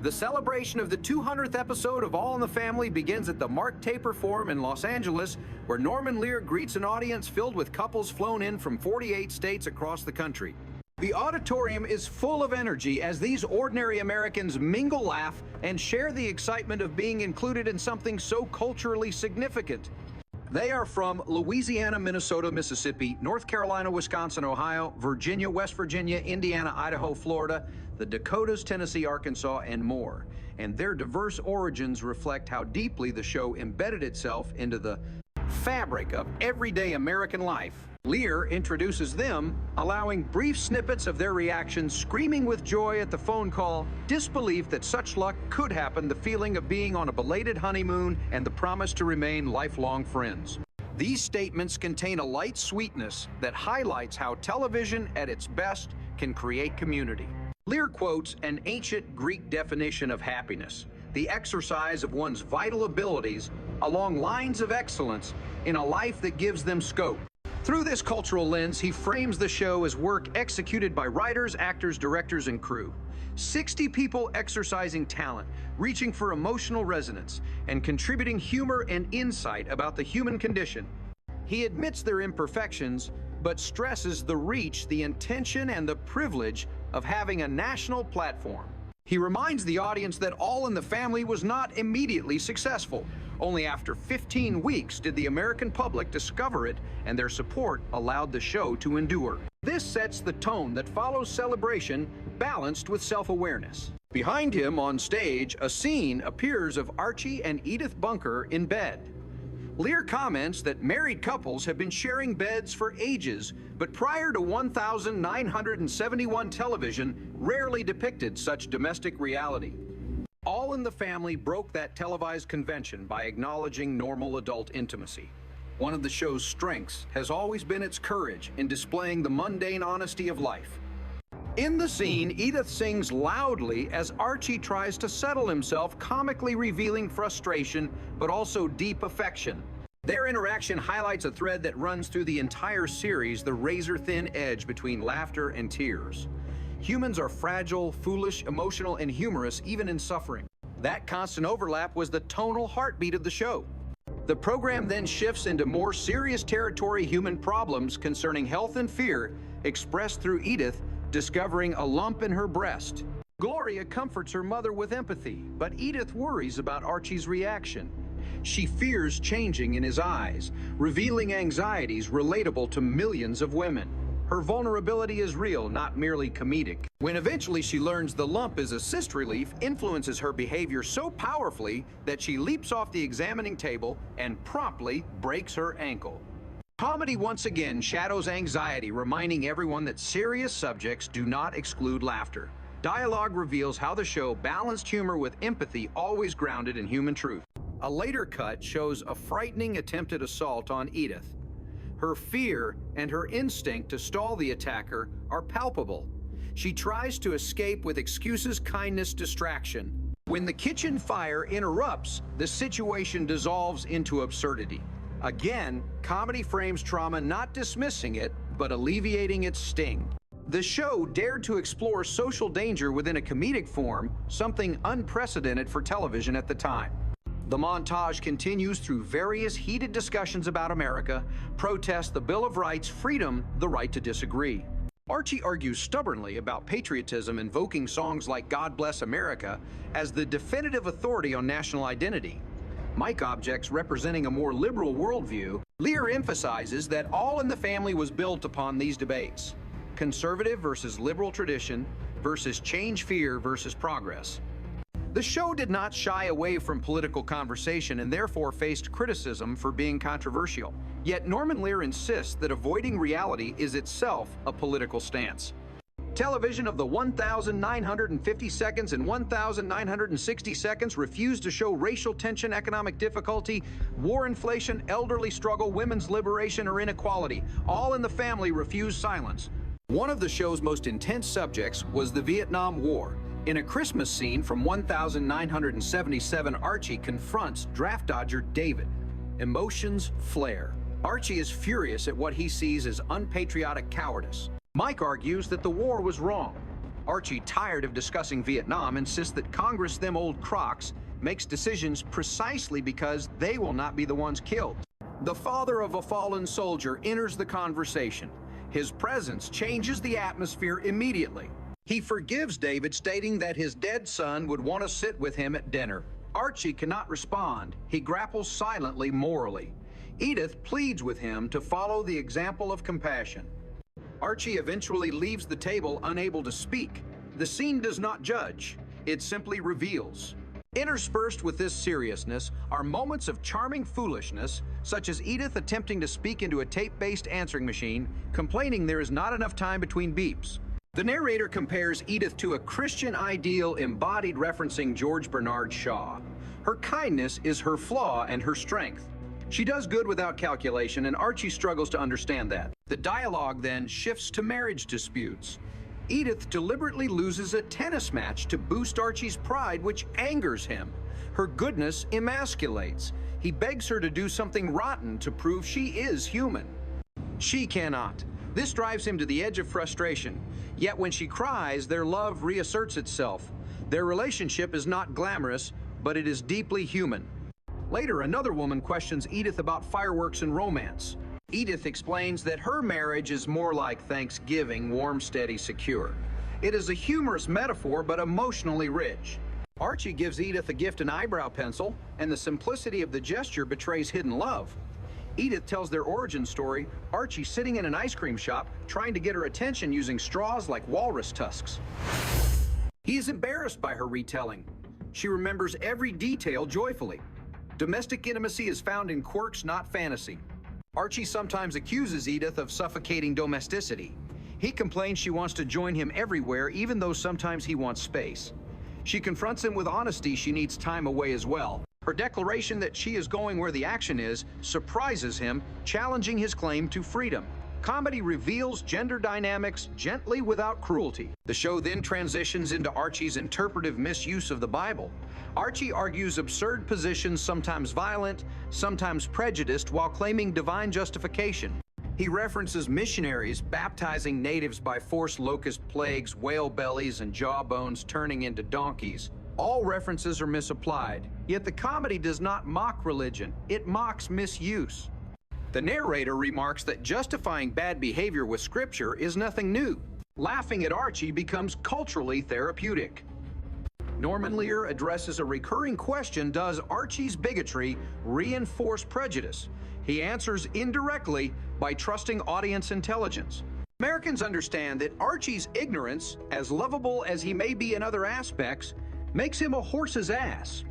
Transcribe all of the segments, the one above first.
The celebration of the 200th episode of All in the Family begins at the Mark Taper Forum in Los Angeles, where Norman Lear greets an audience filled with couples flown in from 48 states across the country. The auditorium is full of energy as these ordinary Americans mingle, laugh, and share the excitement of being included in something so culturally significant. They are from Louisiana, Minnesota, Mississippi, North Carolina, Wisconsin, Ohio, Virginia, West Virginia, Indiana, Idaho, Florida, the Dakotas, Tennessee, Arkansas, and more. And their diverse origins reflect how deeply the show embedded itself into the fabric of everyday American life. Lear introduces them, allowing brief snippets of their reactions, screaming with joy at the phone call, disbelief that such luck could happen, the feeling of being on a belated honeymoon, and the promise to remain lifelong friends. These statements contain a light sweetness that highlights how television at its best can create community. Lear quotes an ancient Greek definition of happiness, the exercise of one's vital abilities along lines of excellence in a life that gives them scope. Through this cultural lens, he frames the show as work executed by writers, actors, directors, and crew. 60 people exercising talent, reaching for emotional resonance, and contributing humor and insight about the human condition. He admits their imperfections, but stresses the reach, the intention, and the privilege of having a national platform. He reminds the audience that All in the Family was not immediately successful. Only after 15 weeks did the American public discover it, and their support allowed the show to endure. This sets the tone that follows Celebration, balanced with self-awareness. Behind him on stage, a scene appears of Archie and Edith Bunker in bed. Lear comments that married couples have been sharing beds for ages, but prior to 1971 television rarely depicted such domestic reality. All in the Family broke that televised convention by acknowledging normal adult intimacy. One of the show's strengths has always been its courage in displaying the mundane honesty of life. In the scene, Edith sings loudly as Archie tries to settle himself, comically revealing frustration, but also deep affection. Their interaction highlights a thread that runs through the entire series, the razor-thin edge between laughter and tears. Humans are fragile, foolish, emotional, and humorous, even in suffering. That constant overlap was the tonal heartbeat of the show. The program then shifts into more serious territory, human problems concerning health and fear, expressed through Edith discovering a lump in her breast. Gloria comforts her mother with empathy, but Edith worries about Archie's reaction. She fears changing in his eyes, revealing anxieties relatable to millions of women. Her vulnerability is real, not merely comedic. When eventually she learns the lump is a cyst relief, influences her behavior so powerfully that she leaps off the examining table and promptly breaks her ankle. Comedy once again shadows anxiety, reminding everyone that serious subjects do not exclude laughter. Dialogue reveals how the show balanced humor with empathy, always grounded in human truth. A later cut shows a frightening attempted assault on Edith. Her fear and her instinct to stall the attacker are palpable. She tries to escape with excuses, kindness, distraction. When the kitchen fire interrupts, the situation dissolves into absurdity. Again, comedy frames trauma, not dismissing it, but alleviating its sting. The show dared to explore social danger within a comedic form, something unprecedented for television at the time. The montage continues through various heated discussions about America, protests, the Bill of Rights, freedom, the right to disagree. Archie argues stubbornly about patriotism, invoking songs like God Bless America as the definitive authority on national identity. Mike objects representing a more liberal worldview. Lear emphasizes that All in the Family was built upon these debates: conservative versus liberal tradition versus change fear versus progress. The show did not shy away from political conversation and therefore faced criticism for being controversial. Yet Norman Lear insists that avoiding reality is itself a political stance. Television of the 1,950 seconds and 1,960 seconds refused to show racial tension, economic difficulty, war, inflation, elderly struggle, women's liberation, or inequality. All in the Family refused silence. One of the show's most intense subjects was the Vietnam War. In a Christmas scene from 1977, Archie confronts draft dodger David. Emotions flare. Archie is furious at what he sees as unpatriotic cowardice. Mike argues that the war was wrong. Archie, tired of discussing Vietnam, insists that Congress, them old crocs, makes decisions precisely because they will not be the ones killed. The father of a fallen soldier enters the conversation. His presence changes the atmosphere immediately. He forgives David, stating that his dead son would want to sit with him at dinner. Archie cannot respond. He grapples silently morally. Edith pleads with him to follow the example of compassion. Archie eventually leaves the table unable to speak. The scene does not judge. It simply reveals. Interspersed with this seriousness are moments of charming foolishness, such as Edith attempting to speak into a tape-based answering machine, complaining there is not enough time between beeps. The narrator compares Edith to a Christian ideal embodied, referencing George Bernard Shaw. Her kindness is her flaw and her strength. She does good without calculation, and Archie struggles to understand that. The dialogue then shifts to marriage disputes. Edith deliberately loses a tennis match to boost Archie's pride, which angers him. Her goodness emasculates. He begs her to do something rotten to prove she is human. She cannot. This drives him to the edge of frustration. Yet when she cries, their love reasserts itself. Their relationship is not glamorous, but it is deeply human. Later, another woman questions Edith about fireworks and romance. Edith explains that her marriage is more like Thanksgiving, warm, steady, secure. It is a humorous metaphor, but emotionally rich. Archie gives Edith a gift, an eyebrow pencil, and the simplicity of the gesture betrays hidden love. Edith tells their origin story, Archie sitting in an ice cream shop, trying to get her attention using straws like walrus tusks. He is embarrassed by her retelling. She remembers every detail joyfully. Domestic intimacy is found in quirks, not fantasy. Archie sometimes accuses Edith of suffocating domesticity. He complains she wants to join him everywhere, even though sometimes he wants space. She confronts him with honesty she needs time away as well. Her declaration that she is going where the action is surprises him, challenging his claim to freedom. Comedy reveals gender dynamics gently without cruelty. The show then transitions into Archie's interpretive misuse of the Bible. Archie argues absurd positions, sometimes violent, sometimes prejudiced, while claiming divine justification. He references missionaries baptizing natives by forced locust plagues, whale bellies, and jawbones turning into donkeys. All references are misapplied, yet the comedy does not mock religion, it mocks misuse. The narrator remarks that justifying bad behavior with scripture is nothing new. Laughing at Archie becomes culturally therapeutic. Norman Lear addresses a recurring question: does Archie's bigotry reinforce prejudice? He answers indirectly by trusting audience intelligence. Americans understand that Archie's ignorance, as lovable as he may be in other aspects, makes him a horse's ass.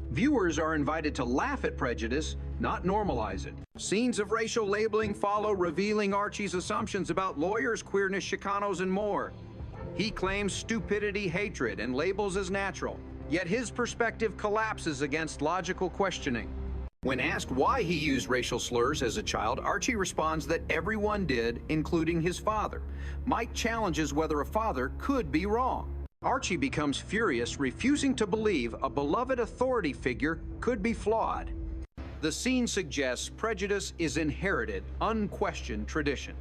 Viewers are invited to laugh at prejudice, not normalize it. Scenes of racial labeling follow, revealing Archie's assumptions about lawyers, queerness, Chicanos, and more. He claims stupidity, hatred, and labels as natural, yet his perspective collapses against logical questioning. When asked why he used racial slurs as a child, Archie responds that everyone did, including his father. Mike challenges whether a father could be wrong. Archie becomes furious, refusing to believe a beloved authority figure could be flawed. The scene suggests prejudice is inherited, unquestioned tradition.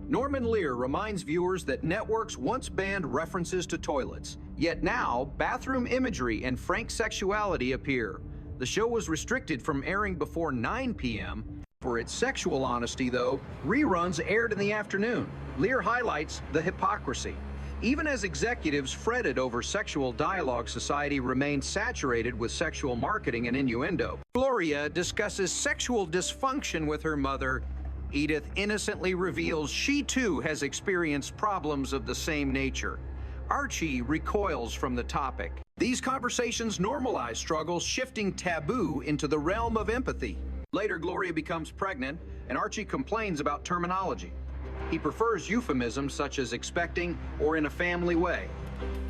Norman Lear reminds viewers that networks once banned references to toilets, yet now bathroom imagery and frank sexuality appear. The show was restricted from airing before 9 p.m. For its sexual honesty, though, reruns aired in the afternoon. Lear highlights the hypocrisy. Even as executives fretted over sexual dialogue, society remained saturated with sexual marketing and innuendo. Gloria discusses sexual dysfunction with her mother. Edith innocently reveals she too has experienced problems of the same nature. Archie recoils from the topic. These conversations normalize struggles, shifting taboo into the realm of empathy. Later, Gloria becomes pregnant, and Archie complains about terminology. He prefers euphemisms such as expecting or in a family way.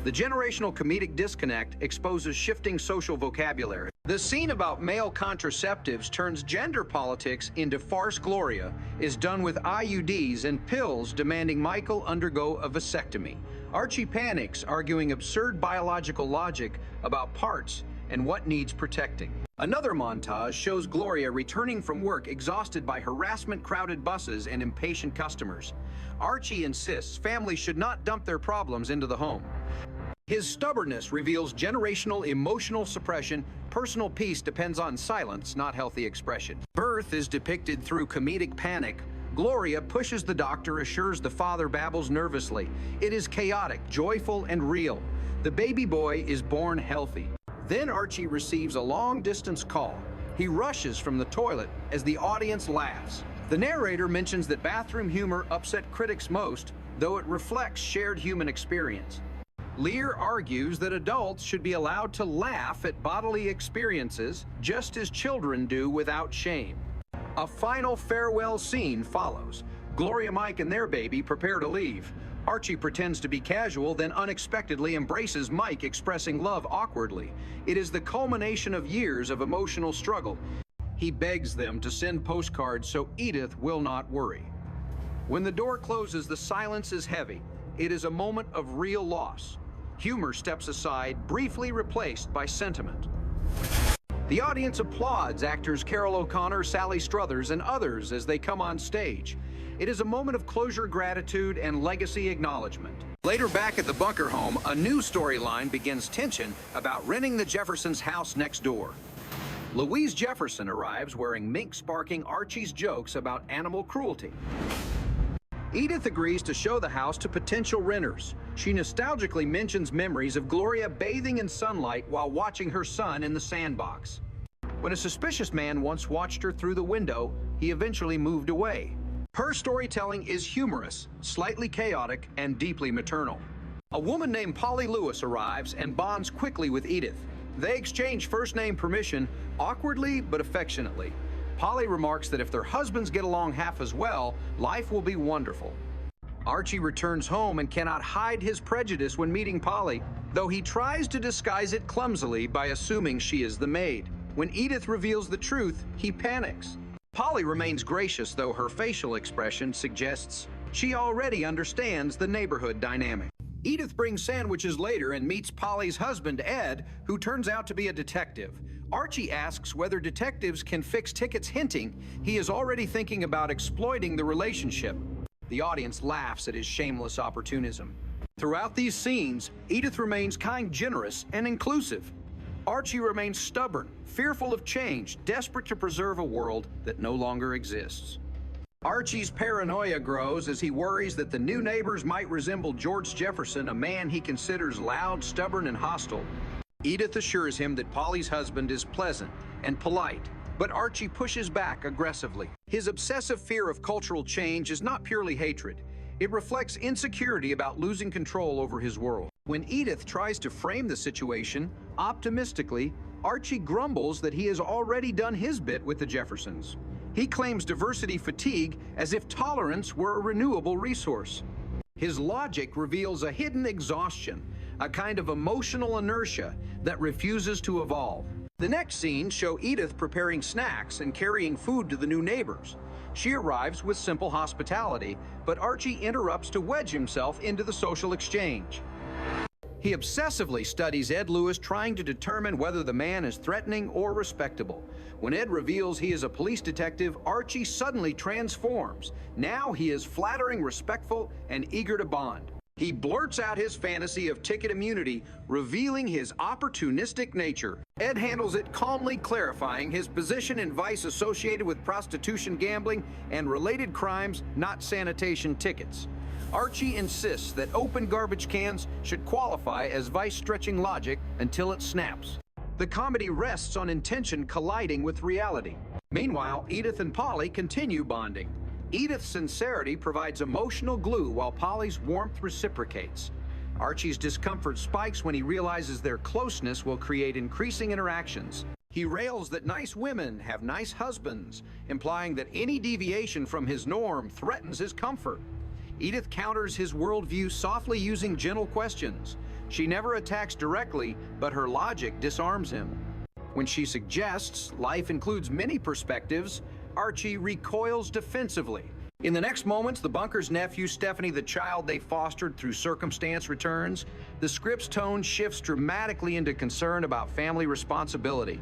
The generational comedic disconnect exposes shifting social vocabulary. The scene about male contraceptives turns gender politics into farce. Gloria is done with IUDs and pills, demanding Michael undergo a vasectomy. Archie panics, arguing absurd biological logic about parts, and what needs protecting. Another montage shows Gloria returning from work exhausted by harassment-crowded buses and impatient customers. Archie insists families should not dump their problems into the home. His stubbornness reveals generational emotional suppression. Personal peace depends on silence, not healthy expression. Birth is depicted through comedic panic. Gloria pushes the doctor, assures the father babbles nervously. It is chaotic, joyful, and real. The baby boy is born healthy. Then Archie receives a long-distance call. He rushes from the toilet as the audience laughs. The narrator mentions that bathroom humor upset critics most, though it reflects shared human experience. Lear argues that adults should be allowed to laugh at bodily experiences just as children do without shame. A final farewell scene follows. Gloria, Mike, and their baby prepare to leave. Archie pretends to be casual, then unexpectedly embraces Mike, expressing love awkwardly. It is the culmination of years of emotional struggle. He begs them to send postcards so Edith will not worry. When the door closes, the silence is heavy. It is a moment of real loss. Humor steps aside, briefly replaced by sentiment. The audience applauds actors Carol O'Connor, Sally Struthers, and others as they come on stage. It is a moment of closure, gratitude, and legacy acknowledgement. Later, back at the bunker home, a new storyline begins tension about renting the Jeffersons' house next door. Louise Jefferson arrives wearing mink-sparking Archie's jokes about animal cruelty. Edith agrees to show the house to potential renters. She nostalgically mentions memories of Gloria bathing in sunlight while watching her son in the sandbox. When a suspicious man once watched her through the window, he eventually moved away. Her storytelling is humorous, slightly chaotic, and deeply maternal. A woman named Polly Lewis arrives and bonds quickly with Edith. They exchange first-name permission, awkwardly but affectionately. Polly remarks that if their husbands get along half as well, life will be wonderful. Archie returns home and cannot hide his prejudice when meeting Polly, though he tries to disguise it clumsily by assuming she is the maid. When Edith reveals the truth, he panics. Polly remains gracious, though her facial expression suggests she already understands the neighborhood dynamic. Edith brings sandwiches later and meets Polly's husband, Ed, who turns out to be a detective. Archie asks whether detectives can fix tickets, hinting he is already thinking about exploiting the relationship. The audience laughs at his shameless opportunism. Throughout these scenes, Edith remains kind, generous, and inclusive. Archie remains stubborn, fearful of change, desperate to preserve a world that no longer exists. Archie's paranoia grows as he worries that the new neighbors might resemble George Jefferson, a man he considers loud, stubborn, and hostile. Edith assures him that Polly's husband is pleasant and polite, but Archie pushes back aggressively. His obsessive fear of cultural change is not purely hatred. It reflects insecurity about losing control over his world. When Edith tries to frame the situation optimistically, Archie grumbles that he has already done his bit with the Jeffersons. He claims diversity fatigue as if tolerance were a renewable resource. His logic reveals a hidden exhaustion, a kind of emotional inertia that refuses to evolve. The next scenes show Edith preparing snacks and carrying food to the new neighbors. She arrives with simple hospitality, but Archie interrupts to wedge himself into the social exchange. He obsessively studies Ed Lewis, trying to determine whether the man is threatening or respectable. When Ed reveals he is a police detective, Archie suddenly transforms. Now he is flattering, respectful, and eager to bond. He blurts out his fantasy of ticket immunity, revealing his opportunistic nature. Ed handles it calmly, clarifying his position in vice associated with prostitution, gambling, and related crimes, not sanitation tickets. Archie insists that open garbage cans should qualify as vice-stretching logic until it snaps. The comedy rests on intention colliding with reality. Meanwhile, Edith and Polly continue bonding. Edith's sincerity provides emotional glue while Polly's warmth reciprocates. Archie's discomfort spikes when he realizes their closeness will create increasing interactions. He rails that nice women have nice husbands, implying that any deviation from his norm threatens his comfort. Edith counters his worldview softly, using gentle questions. She never attacks directly, but her logic disarms him. When she suggests life includes many perspectives, Archie recoils defensively. In the next moments, the bunker's nephew, Stephanie, the child they fostered through circumstance, returns. The script's tone shifts dramatically into concern about family responsibility.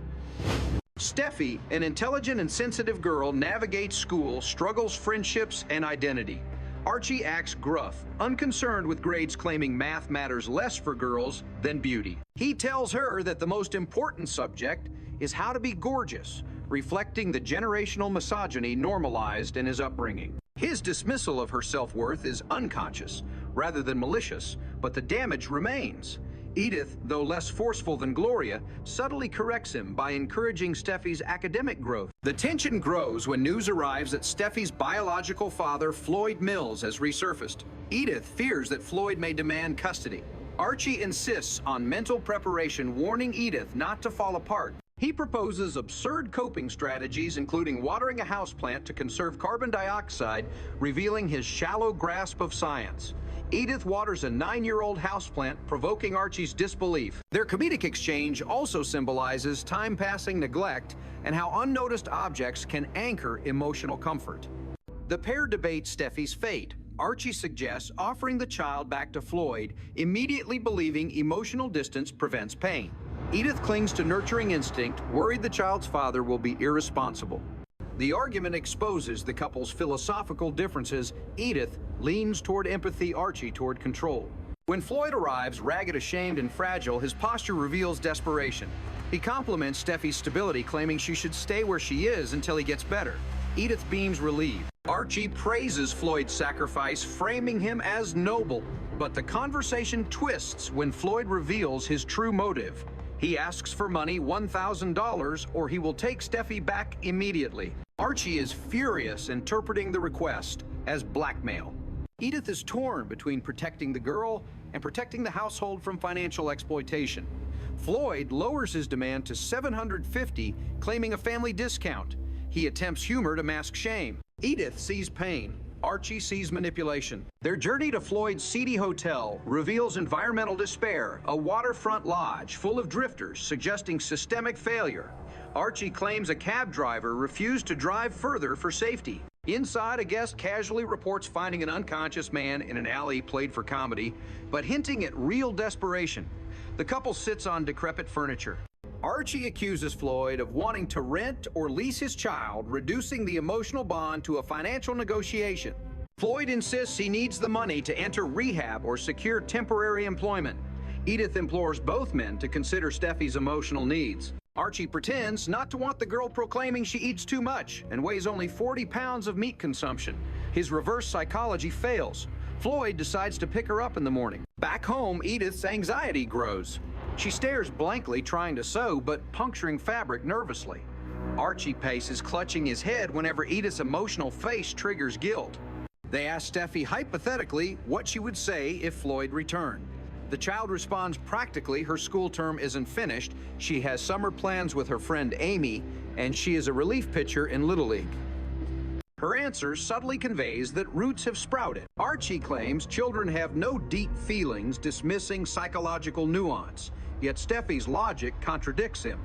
Steffi, an intelligent and sensitive girl, navigates school, struggles friendships, and identity. Archie acts gruff, unconcerned with grades, claiming math matters less for girls than beauty. He tells her that the most important subject is how to be gorgeous, reflecting the generational misogyny normalized in his upbringing. His dismissal of her self-worth is unconscious rather than malicious, but the damage remains. Edith, though less forceful than Gloria, subtly corrects him by encouraging Steffi's academic growth. The tension grows when news arrives that Steffi's biological father, Floyd Mills, has resurfaced. Edith fears that Floyd may demand custody. Archie insists on mental preparation, warning Edith not to fall apart. He proposes absurd coping strategies, including watering a houseplant to conserve carbon dioxide, revealing his shallow grasp of science. Edith waters a 9-year-old houseplant, provoking Archie's disbelief. Their comedic exchange also symbolizes time-passing neglect and how unnoticed objects can anchor emotional comfort. The pair debate Steffi's fate. Archie suggests offering the child back to Floyd, immediately believing emotional distance prevents pain. Edith clings to nurturing instinct, worried the child's father will be irresponsible. The argument exposes the couple's philosophical differences. Edith leans toward empathy, Archie toward control. When Floyd arrives, ragged, ashamed, and fragile, his posture reveals desperation. He compliments Steffi's stability, claiming she should stay where she is until he gets better. Edith beams relieved. Archie praises Floyd's sacrifice, framing him as noble. But the conversation twists when Floyd reveals his true motive. He asks for money, $1,000, or he will take Steffi back immediately. Archie is furious, interpreting the request as blackmail. Edith is torn between protecting the girl and protecting the household from financial exploitation. Floyd lowers his demand to $750, claiming a family discount. He attempts humor to mask shame. Edith sees pain. Archie sees manipulation. Their journey to Floyd's seedy hotel reveals environmental despair, a waterfront lodge full of drifters, suggesting systemic failure. Archie claims a cab driver refused to drive further for safety. Inside, a guest casually reports finding an unconscious man in an alley played for comedy, but hinting at real desperation. The couple sits on decrepit furniture. Archie accuses Floyd of wanting to rent or lease his child, reducing the emotional bond to a financial negotiation. Floyd insists he needs the money to enter rehab or secure temporary employment. Edith implores both men to consider Steffi's emotional needs. Archie pretends not to want the girl, proclaiming she eats too much and weighs only 40 pounds of meat consumption. His reverse psychology fails. Floyd decides to pick her up in the morning. Back home, Edith's anxiety grows. She stares blankly, trying to sew, but puncturing fabric nervously. Archie paces, clutching his head whenever Edith's emotional face triggers guilt. They ask Steffi hypothetically what she would say if Floyd returned. The child responds practically. Her school term isn't finished. She has summer plans with her friend Amy, and she is a relief pitcher in Little League. Her answer subtly conveys that roots have sprouted. Archie claims children have no deep feelings, dismissing psychological nuance. Yet Steffi's logic contradicts him.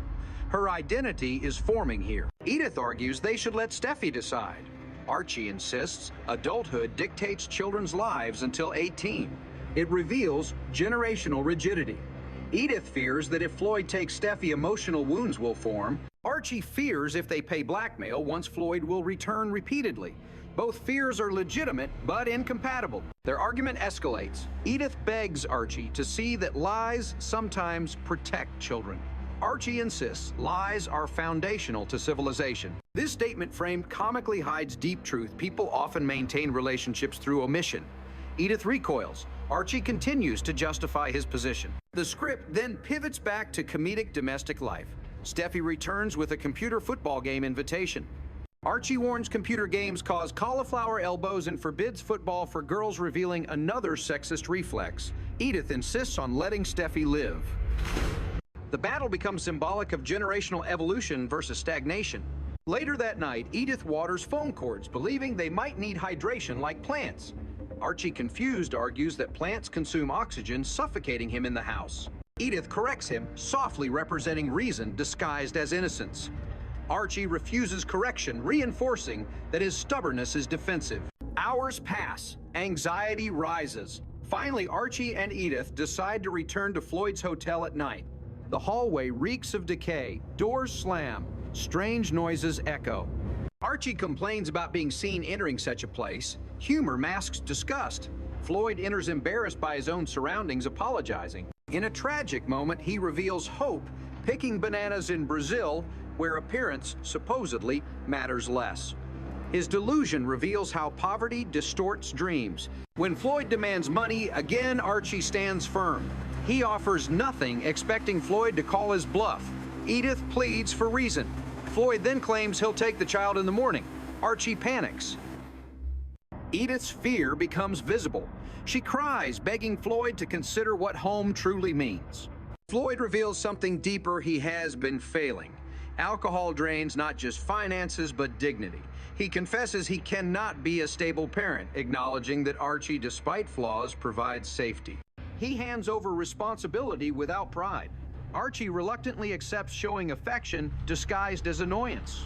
Her identity is forming here. Edith argues they should let Steffi decide. Archie insists adulthood dictates children's lives until 18. It reveals generational rigidity. Edith fears that if Floyd takes Steffi, emotional wounds will form. Archie fears if they pay blackmail, once Floyd will return repeatedly. Both fears are legitimate, but incompatible. Their argument escalates. Edith begs Archie to see that lies sometimes protect children. Archie insists lies are foundational to civilization. This statement frame comically hides deep truth. People often maintain relationships through omission. Edith recoils. Archie continues to justify his position. The script then pivots back to comedic domestic life. Steffi returns with a computer football game invitation. Archie warns computer games cause cauliflower elbows and forbids football for girls, revealing another sexist reflex. Edith insists on letting Steffi live. The battle becomes symbolic of generational evolution versus stagnation. Later that night, Edith waters phone cords, believing they might need hydration like plants. Archie, confused, argues that plants consume oxygen, suffocating him in the house. Edith corrects him, softly representing reason disguised as innocence. Archie refuses correction, reinforcing that his stubbornness is defensive. Hours pass. Anxiety rises. Finally, Archie and Edith decide to return to Floyd's hotel at night. The hallway reeks of decay. Doors slam. Strange noises echo. Archie complains about being seen entering such a place. Humor masks disgust. Floyd enters embarrassed by his own surroundings, apologizing. In a tragic moment, he reveals hope, picking bananas in Brazil, where appearance supposedly matters less. His delusion reveals how poverty distorts dreams. When Floyd demands money, again Archie stands firm. He offers nothing, expecting Floyd to call his bluff. Edith pleads for reason. Floyd then claims he'll take the child in the morning. Archie panics. Edith's fear becomes visible. She cries, begging Floyd to consider what home truly means. Floyd reveals something deeper: he has been failing. Alcohol drains not just finances, but dignity. He confesses he cannot be a stable parent, acknowledging that Archie, despite flaws, provides safety. He hands over responsibility without pride. Archie reluctantly accepts showing affection disguised as annoyance.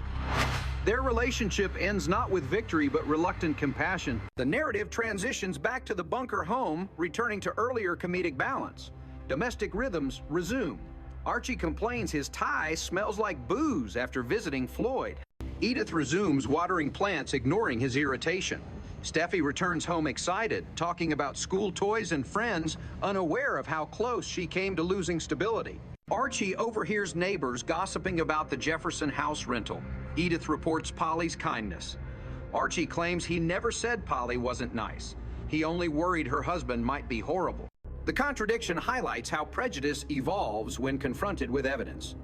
Their relationship ends not with victory, but reluctant compassion. The narrative transitions back to the bunker home, returning to earlier comedic balance. Domestic rhythms resume. Archie complains his tie smells like booze after visiting Floyd. Edith resumes watering plants, ignoring his irritation. Steffi returns home excited, talking about school toys and friends, unaware of how close she came to losing stability. Archie overhears neighbors gossiping about the Jefferson house rental. Edith reports Polly's kindness. Archie claims he never said Polly wasn't nice. He only worried her husband might be horrible. The contradiction highlights how prejudice evolves when confronted with evidence.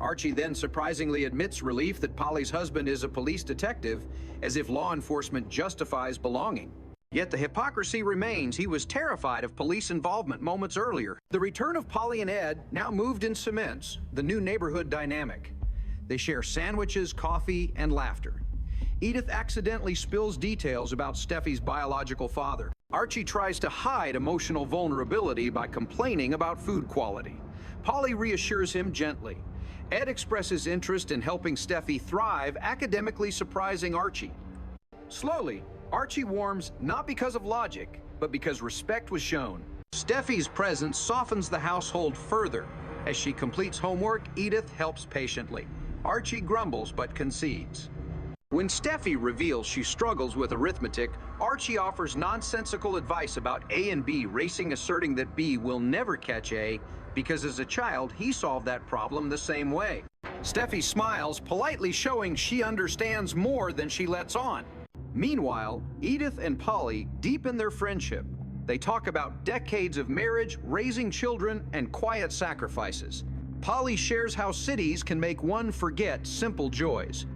Archie then surprisingly admits relief that Polly's husband is a police detective, as if law enforcement justifies belonging. Yet the hypocrisy remains. He was terrified of police involvement moments earlier. The return of Polly and Ed now moved in cements the new neighborhood dynamic. They share sandwiches, coffee, and laughter. Edith accidentally spills details about Steffi's biological father. Archie tries to hide emotional vulnerability by complaining about food quality. Polly reassures him gently. Ed expresses interest in helping Steffi thrive, academically surprising Archie. Slowly, Archie warms not because of logic, but because respect was shown. Steffi's presence softens the household further. As she completes homework, Edith helps patiently. Archie grumbles but concedes. When Steffi reveals she struggles with arithmetic, Archie offers nonsensical advice about A and B, racing, asserting that B will never catch A because as a child he solved that problem the same way. Steffi smiles, politely showing she understands more than she lets on. Meanwhile, Edith and Polly deepen their friendship. They talk about decades of marriage, raising children, and quiet sacrifices. Polly shares how cities can make one forget simple joys.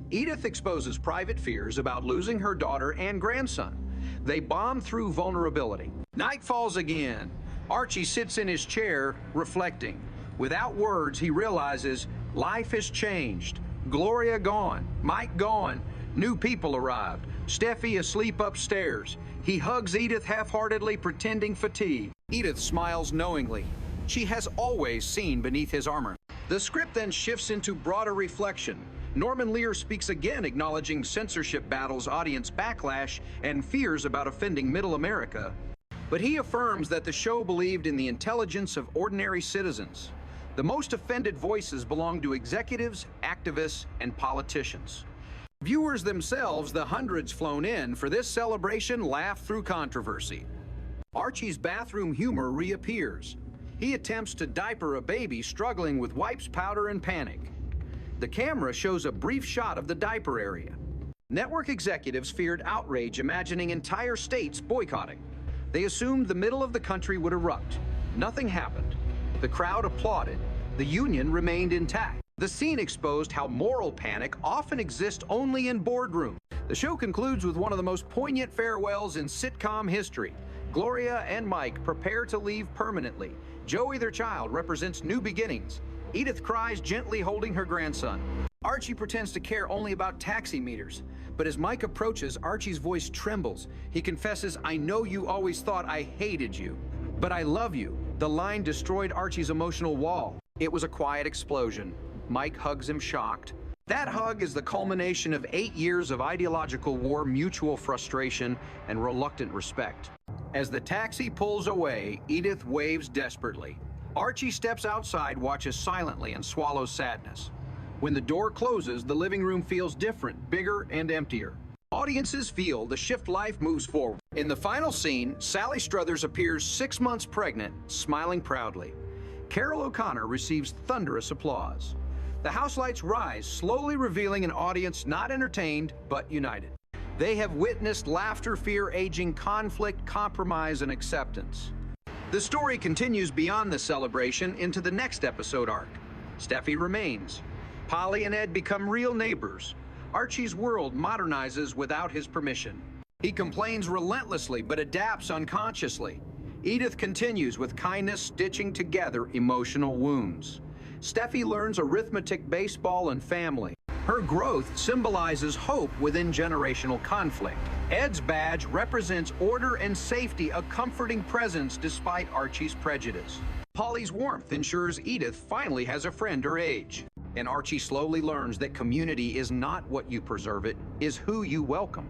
Edith exposes private fears about losing her daughter and grandson. They bond through vulnerability. Night falls again. Archie sits in his chair, reflecting. Without words, he realizes life has changed. Gloria gone, Mike gone, new people arrived. Steffi asleep upstairs. He hugs Edith half-heartedly, pretending fatigue. Edith smiles knowingly. She has always seen beneath his armor. The script then shifts into broader reflection. Norman Lear speaks again, acknowledging censorship battles, audience backlash, and fears about offending middle America. But he affirms that the show believed in the intelligence of ordinary citizens. The most offended voices belong to executives, activists, and politicians. Viewers themselves, the hundreds flown in for this celebration, laugh through controversy. Archie's bathroom humor reappears. He attempts to diaper a baby struggling with wipes, powder, and panic. The camera shows a brief shot of the diaper area. Network executives feared outrage, imagining entire states boycotting. They assumed the middle of the country would erupt. Nothing happened. The crowd applauded. The union remained intact. The scene exposed how moral panic often exists only in boardrooms. The show concludes with one of the most poignant farewells in sitcom history. Gloria and Mike prepare to leave permanently. Joey, their child, represents new beginnings. Edith cries, gently holding her grandson. Archie pretends to care only about taxi meters. But as Mike approaches, Archie's voice trembles. He confesses, "I know you always thought I hated you, but I love you." The line destroyed Archie's emotional wall. It was a quiet explosion. Mike hugs him, shocked. That hug is the culmination of 8 years of ideological war, mutual frustration, and reluctant respect. As the taxi pulls away, Edith waves desperately. Archie steps outside, watches silently, and swallows sadness. When the door closes, the living room feels different, bigger, and emptier. Audiences feel the shift life moves forward. In the final scene, Sally Struthers appears 6 months pregnant, smiling proudly. Carol O'Connor receives thunderous applause. The house lights rise, slowly revealing an audience not entertained, but united. They have witnessed laughter, fear, aging, conflict, compromise, and acceptance. The story continues beyond the celebration into the next episode arc. Steffi remains. Polly and Ed become real neighbors. Archie's world modernizes without his permission. He complains relentlessly, but adapts unconsciously. Edith continues with kindness, stitching together emotional wounds. Steffi learns arithmetic, baseball, and family. Her growth symbolizes hope within generational conflict. Ed's badge represents order and safety, a comforting presence despite Archie's prejudice. Polly's warmth ensures Edith finally has a friend her age. And Archie slowly learns that community is not what you preserve, it is who you welcome.